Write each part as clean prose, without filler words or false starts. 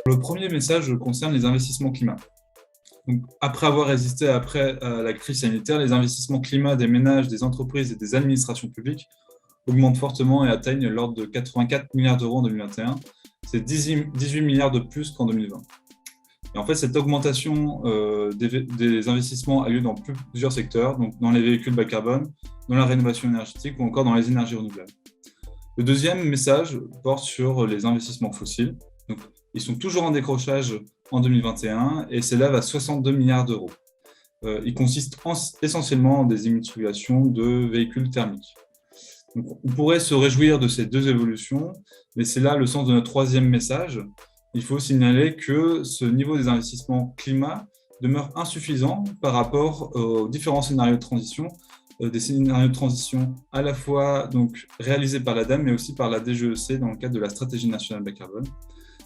Le premier message concerne les investissements climat. Donc, après avoir résisté à la crise sanitaire, les investissements climat des ménages, des entreprises et des administrations publiques augmentent fortement et atteignent l'ordre de 84 milliards d'euros en 2021. C'est 18 milliards de plus qu'en 2020. Et en fait, cette augmentation des investissements a lieu dans plusieurs secteurs, donc dans les véhicules bas carbone, dans la rénovation énergétique ou encore dans les énergies renouvelables. Le deuxième message porte sur les investissements fossiles. Donc, ils sont toujours en décrochage en 2021 et s'élèvent à 62 milliards d'euros. Ils consistent essentiellement en des immatriculations de véhicules thermiques. Donc, on pourrait se réjouir de ces deux évolutions, mais c'est là le sens de notre troisième message. Il faut signaler que ce niveau des investissements climat demeure insuffisant par rapport aux différents scénarios de transition, des scénarios de transition à la fois donc, réalisés par l'ADEME, mais aussi par la DGEC dans le cadre de la stratégie nationale bas carbone.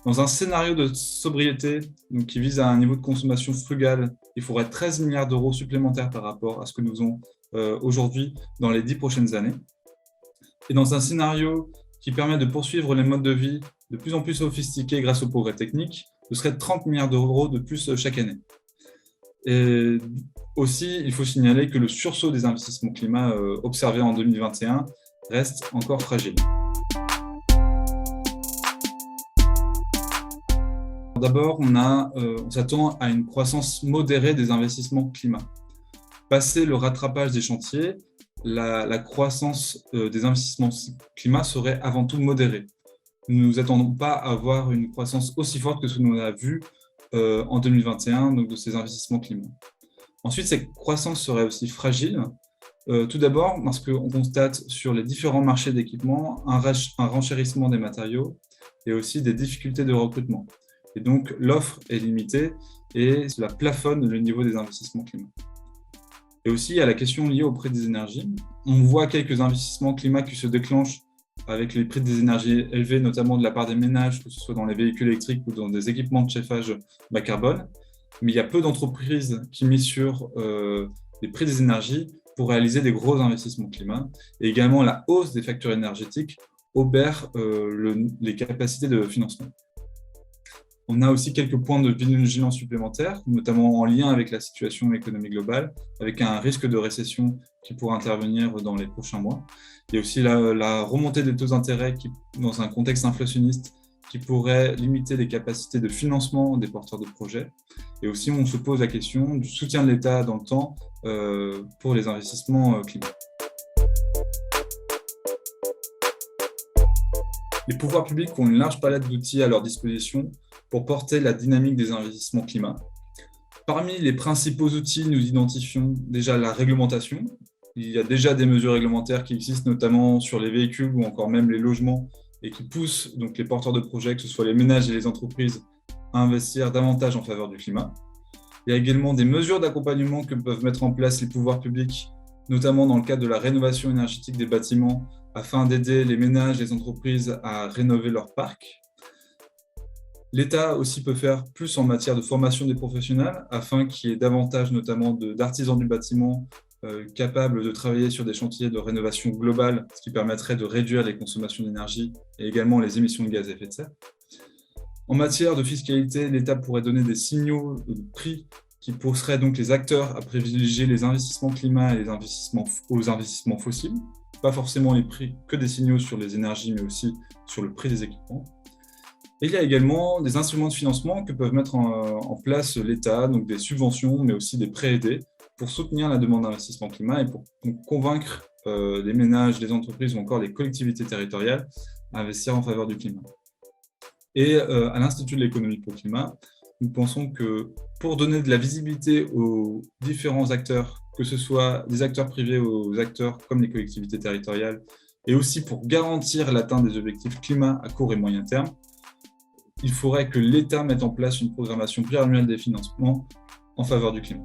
Dans un scénario de sobriété donc, qui vise à un niveau de consommation frugale, il faudrait 13 milliards d'euros supplémentaires par rapport à ce que nous faisons aujourd'hui dans les 10 prochaines années. Et dans un scénario qui permet de poursuivre les modes de vie de plus en plus sophistiqués grâce au progrès technique, ce serait 30 milliards d'euros de plus chaque année. Et aussi, il faut signaler que le sursaut des investissements climat observé en 2021 reste encore fragile. D'abord, on s'attend à une croissance modérée des investissements climat. Passé le rattrapage des chantiers, la croissance des investissements climat serait avant tout modérée. Nous ne nous attendons pas à avoir une croissance aussi forte que ce que nous avons vu en 2021, donc de ces investissements climat. Ensuite, cette croissance serait aussi fragile. Tout d'abord, parce qu'on constate sur les différents marchés d'équipement un renchérissement des matériaux et aussi des difficultés de recrutement. Et donc, l'offre est limitée et cela plafonne le niveau des investissements climat. Et aussi, il y a la question liée au prix des énergies. On voit quelques investissements climat qui se déclenchent avec les prix des énergies élevés, notamment de la part des ménages, que ce soit dans les véhicules électriques ou dans des équipements de chauffage bas carbone. Mais il y a peu d'entreprises qui misent sur les prix des énergies pour réaliser des gros investissements climat. Et également, la hausse des factures énergétiques obère les capacités de financement. On a aussi quelques points de vigilance supplémentaires, notamment en lien avec la situation économique globale, avec un risque de récession qui pourrait intervenir dans les prochains mois. Il y a aussi la remontée des taux d'intérêt dans un contexte inflationniste qui pourrait limiter les capacités de financement des porteurs de projets. Et aussi, on se pose la question du soutien de l'État dans le temps pour les investissements climat. Les pouvoirs publics ont une large palette d'outils à leur disposition pour porter la dynamique des investissements climat. Parmi les principaux outils, nous identifions déjà la réglementation. Il y a déjà des mesures réglementaires qui existent, notamment sur les véhicules ou encore même les logements, et qui poussent donc les porteurs de projets, que ce soit les ménages et les entreprises, à investir davantage en faveur du climat. Il y a également des mesures d'accompagnement que peuvent mettre en place les pouvoirs publics, notamment dans le cadre de la rénovation énergétique des bâtiments, afin d'aider les ménages et les entreprises à rénover leur parc. L'État aussi peut faire plus en matière de formation des professionnels, afin qu'il y ait davantage notamment d'artisans du bâtiment capables de travailler sur des chantiers de rénovation globale, ce qui permettrait de réduire les consommations d'énergie et également les émissions de gaz à effet de serre. En matière de fiscalité, l'État pourrait donner des signaux de prix qui pousseraient donc les acteurs à privilégier les investissements climat et les investissements fossiles, pas forcément les prix, que des signaux sur les énergies, mais aussi sur le prix des équipements. Et il y a également des instruments de financement que peuvent mettre en place l'État, donc des subventions, mais aussi des prêts aidés, pour soutenir la demande d'investissement climat et pour convaincre les ménages, les entreprises ou encore les collectivités territoriales à investir en faveur du climat. Et à l'Institut de l'économie pour le climat, nous pensons que pour donner de la visibilité aux différents acteurs, que ce soit des acteurs privés ou aux acteurs comme les collectivités territoriales, et aussi pour garantir l'atteinte des objectifs climat à court et moyen terme, il faudrait que l'État mette en place une programmation pluriannuelle des financements en faveur du climat.